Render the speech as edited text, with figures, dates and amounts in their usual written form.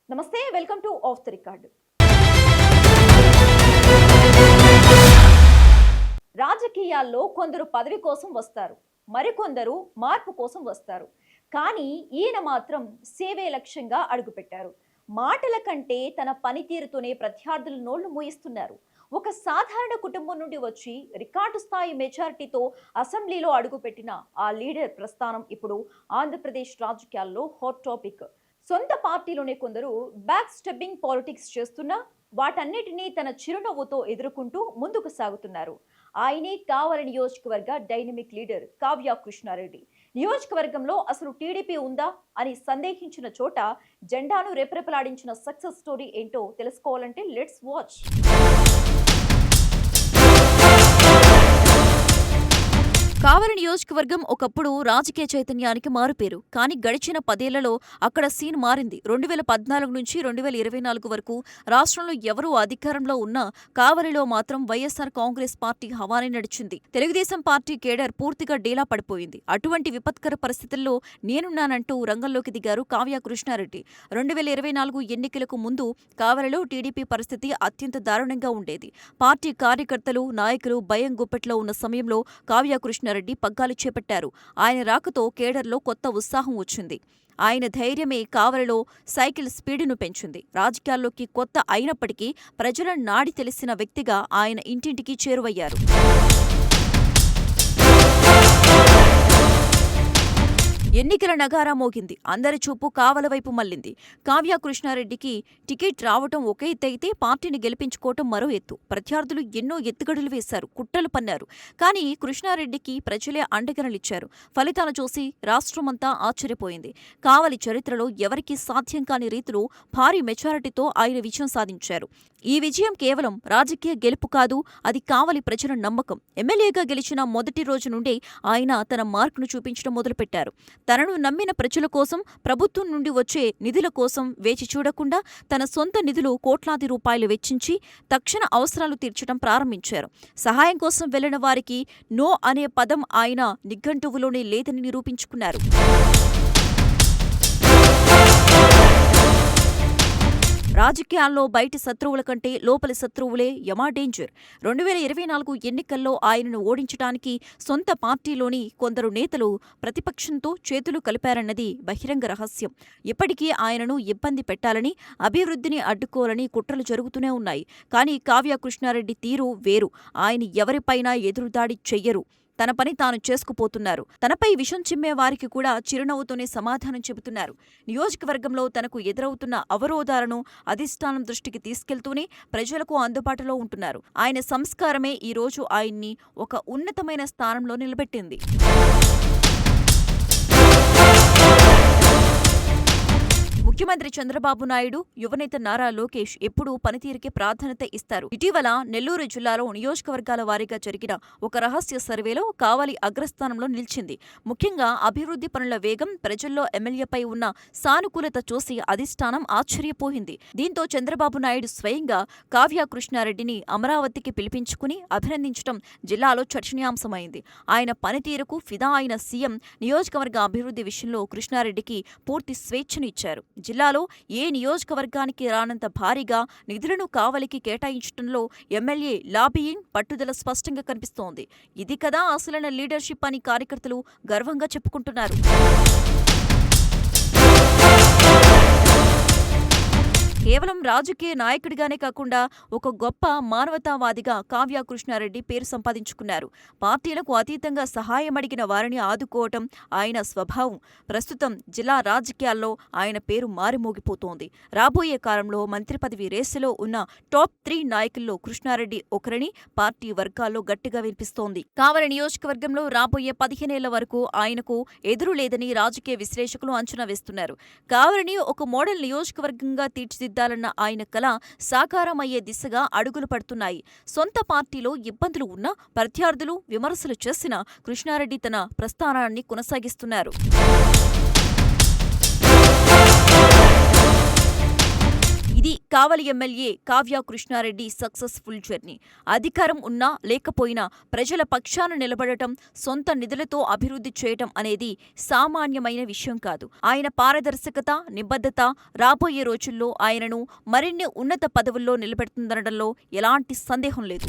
నమస్తే, welcome to of the record. రాజకీయాల్లో కొందరు పదవి కోసం వస్తారు, మరికొందరు మార్పు కోసం వస్తారు. కానీ ఈయన మాత్రం సేవే లక్ష్యంగా అడుగుపెట్టారు. మాటల కంటే తన పనితీరుతోనే ప్రత్యర్థుల నోళ్లు మూయిస్తున్నారు. ఒక సాధారణ కుటుంబం నుండి వచ్చి రికార్డు స్థాయి మెజారిటీతో అసెంబ్లీలో అడుగుపెట్టిన ఆ లీడర్ ప్రస్థానం ఇప్పుడు ఆంధ్రప్రదేశ్ రాజకీయాల్లో హాట్ టాపిక్. సొంత పార్టీలోనే కొందరు బ్యాక్ స్టెప్పింగ్ పాలిటిక్స్ చేస్తున్నా వాటన్నిటినీ తన చిరునవ్వుతో ఎదుర్కొంటూ ముందుకు సాగుతున్నారు. ఆయనే కావలి నియోజకవర్గ డైనమిక్ లీడర్ కావ్య కృష్ణారెడ్డి. నియోజకవర్గంలో అసలు టీడీపీ ఉందా అని సందేహించిన చోట జెండాను రెపరెపలాడించిన సక్సెస్ స్టోరీ ఏంటో తెలుసుకోవాలంటే లెట్స్ వాచ్. కావలి నియోజకవర్గం ఒకప్పుడు రాజకీయ చైతన్యానికి మారుపేరు. కానీ గడిచిన 10 ఏళ్లలో అక్కడ సీన్ మారింది. 2014 నుంచి 2024 వరకు రాష్ట్రంలో ఎవరూ అధికారంలో ఉన్నా కావలిలో మాత్రం వైఎస్ఆర్ కాంగ్రెస్ పార్టీ హవానే నడిచింది. తెలుగుదేశం పార్టీ కేడర్ పూర్తిగా డేలా పడిపోయింది. అటువంటి విపత్కర పరిస్థితుల్లో నేనున్నానంటూ రంగంలోకి దిగారు కావ్య కృష్ణారెడ్డి. 2024 ఎన్నికలకు ముందు కావలిలో టీడీపీ పరిస్థితి అత్యంత దారుణంగా ఉండేది. పార్టీ కార్యకర్తలు, నాయకులు భయం గుప్పెట్లో ఉన్న సమయంలో కావ్య కృష్ణారెడ్డి పగ్గాలు చేపట్టారు. ఆయన రాకతో కేడర్లో కొత్త ఉత్సాహం వచ్చింది. ఆయన ధైర్యమే కావలిలో సైకిల్ స్పీడును పెంచింది. రాజకీయాల్లోకి కొత్త అయినప్పటికీ ప్రజల నాడి తెలిసిన వ్యక్తిగా ఆయన ఇంటింటికి చేరువయ్యారు. ఎన్నికల నగారా మోగింది. అందరి చూపు కావలి వైపు మళ్లింది. కావ్య కృష్ణారెడ్డికి టికెట్ రావటం ఒక ఎత్తైతే పార్టీని గెలిపించుకోవటం మరో ఎత్తు. ప్రత్యర్థులు ఎన్నో ఎత్తుగడులు వేశారు, కుట్రలు పన్నారు. కానీ కృష్ణారెడ్డికి ప్రజలే అండగనలిచ్చారు. ఫలితాలు చూసి రాష్ట్రమంతా ఆశ్చర్యపోయింది. కావలి చరిత్రలో ఎవరికీ సాధ్యం కాని రీతిలో భారీ మెజారిటీతో ఆయన విజయం సాధించారు. ఈ విజయం కేవలం రాజకీయ గెలుపు కాదు, అది కావలి ప్రజల నమ్మకం. ఎమ్మెల్యేగా గెలిచిన మొదటి రోజు నుండే ఆయన తన మార్కును చూపించడం మొదలుపెట్టారు. తనను నమ్మిన ప్రజల కోసం, ప్రభుత్వం నుండి వచ్చే నిధుల కోసం వేచి చూడకుండా తన సొంత నిధులు కోట్లాది రూపాయలు వెచ్చించి తక్షణ అవసరాలు తీర్చడం ప్రారంభించారు. సహాయం కోసం వెళ్లిన వారికి నో అనే పదం ఆయన నిఘంటువులోనే లేదని నిరూపించుకున్నారు. రాజకీయాల్లో బయటి శత్రువుల కంటే లోపలి శత్రువులే యమా డేంజర్. 2024 ఎన్నికల్లో ఆయనను ఓడించడానికి సొంత పార్టీలోని కొందరు నేతలు ప్రతిపక్షంతో చేతులు కలిపారన్నది బహిరంగ రహస్యం. ఇప్పటికీ ఆయనను ఇబ్బంది పెట్టాలని, అభివృద్ధిని అడ్డుకోవాలని కుట్రలు జరుగుతూనే ఉన్నాయి. కానీ కావ్య కృష్ణారెడ్డి తీరు వేరు. ఆయన ఎవరిపైనా ఎదురుదాడి చెయ్యరు. తన పని తాను చేసుకుపోతున్నారు. తనపై విషం చిమ్మే వారికి కూడా చిరునవ్వుతోనే సమాధానం చెబుతున్నారు. నియోజకవర్గంలో తనకు ఎదురవుతున్న అవరోధాలను అధిష్టానం దృష్టికి తీసుకెళ్తూనే ప్రజలకు అందుబాటులో ఉంటున్నారు. ఆయన సంస్కారమే ఈ రోజు ఆయన్ని ఒక ఉన్నతమైన స్థానంలో నిలబెట్టింది. ముఖ్యమంత్రి చంద్రబాబు నాయుడు, యువనేత నారా లోకేష్ ఎప్పుడూ పనితీరుకే ప్రాధాన్యత ఇస్తారు. ఇటీవల నెల్లూరు జిల్లాలో నియోజకవర్గాల వారీగా జరిగిన ఒక రహస్య సర్వేలో కావలి అగ్రస్థానంలో నిలిచింది. ముఖ్యంగా అభివృద్ధి పనుల వేగం, ప్రజల్లో ఎమ్మెల్యేపై ఉన్న సానుకూలత చూసి అధిష్టానం ఆశ్చర్యపోయింది. దీంతో చంద్రబాబు నాయుడు స్వయంగా కావ్య కృష్ణారెడ్డిని అమరావతికి పిలిపించుకుని అభినందించడం జిల్లాలో చర్చనీయాంశమైంది. ఆయన పనితీరుకు ఫిదా అయిన సీఎం నియోజకవర్గ అభివృద్ధి విషయంలో కృష్ణారెడ్డికి పూర్తి స్వేచ్ఛను ఇచ్చారు. జిల్లాలో ఏ నియోజకవర్గానికి రానంత భారీగా నిధులను కావలికి కేటాయించడంలో ఎమ్మెల్యే లాబియింగ్ పట్టుదల స్పష్టంగా కనిపిస్తోంది. ఇది కదా అసలైన లీడర్షిప్ అని కార్యకర్తలు గర్వంగా చెప్పుకుంటున్నారు. కేవలం రాజకీయ నాయకుడిగానే కాకుండా ఒక గొప్ప మానవతావాదిగా కావ్య కృష్ణారెడ్డి పేరు సంపాదించుకున్నారు. పార్టీలకు అతీతంగా సహాయం అడిగిన వారిని ఆదుకోవటం ఆయన స్వభావం. ప్రస్తుతం జిల్లా రాజకీయాల్లో ఆయన పేరు మారిమోగిపోతోంది. రాబోయే కాలంలో మంత్రి పదవి రేసులో ఉన్న టాప్ 3 నాయకుల్లో కృష్ణారెడ్డి ఒకరని పార్టీ వర్గాల్లో గట్టిగా వినిపిస్తోంది. కావలి నియోజకవర్గంలో రాబోయే 15 ఏళ్ల వరకు ఆయనకు ఎదురు లేదని రాజకీయ విశ్లేషకులు అంచనా వేస్తున్నారు. కావలిని ఒక మోడల్ నియోజకవర్గంగా తీర్చిదిద్దాలన్న ఆయన కల సాకారమయ్యే దిశగా అడుగులు పడుతున్నాయి. సొంత పార్టీలో ఇబ్బందులు ఉన్నా, ప్రత్యర్థులు విమర్శలు చేసినా కృష్ణారెడ్డి తన ప్రస్థానాన్ని కొనసాగిస్తున్నారు. ఇది Kavali MLA Kavya Krishna Reddy successful journey. అధికారం ఉన్నా లేకపోయినా ప్రజల పక్షాన నిలబడటం, సొంత నిధులతో అభివృద్ధి చేయటం అనేది సామాన్యమైన విషయం కాదు. ఆయన పారదర్శకత, నిబద్ధత రాబోయే రోజుల్లో ఆయనను మరిన్ని ఉన్నత పదవుల్లో నిలబెడుతుందనడంలో ఎలాంటి సందేహం లేదు.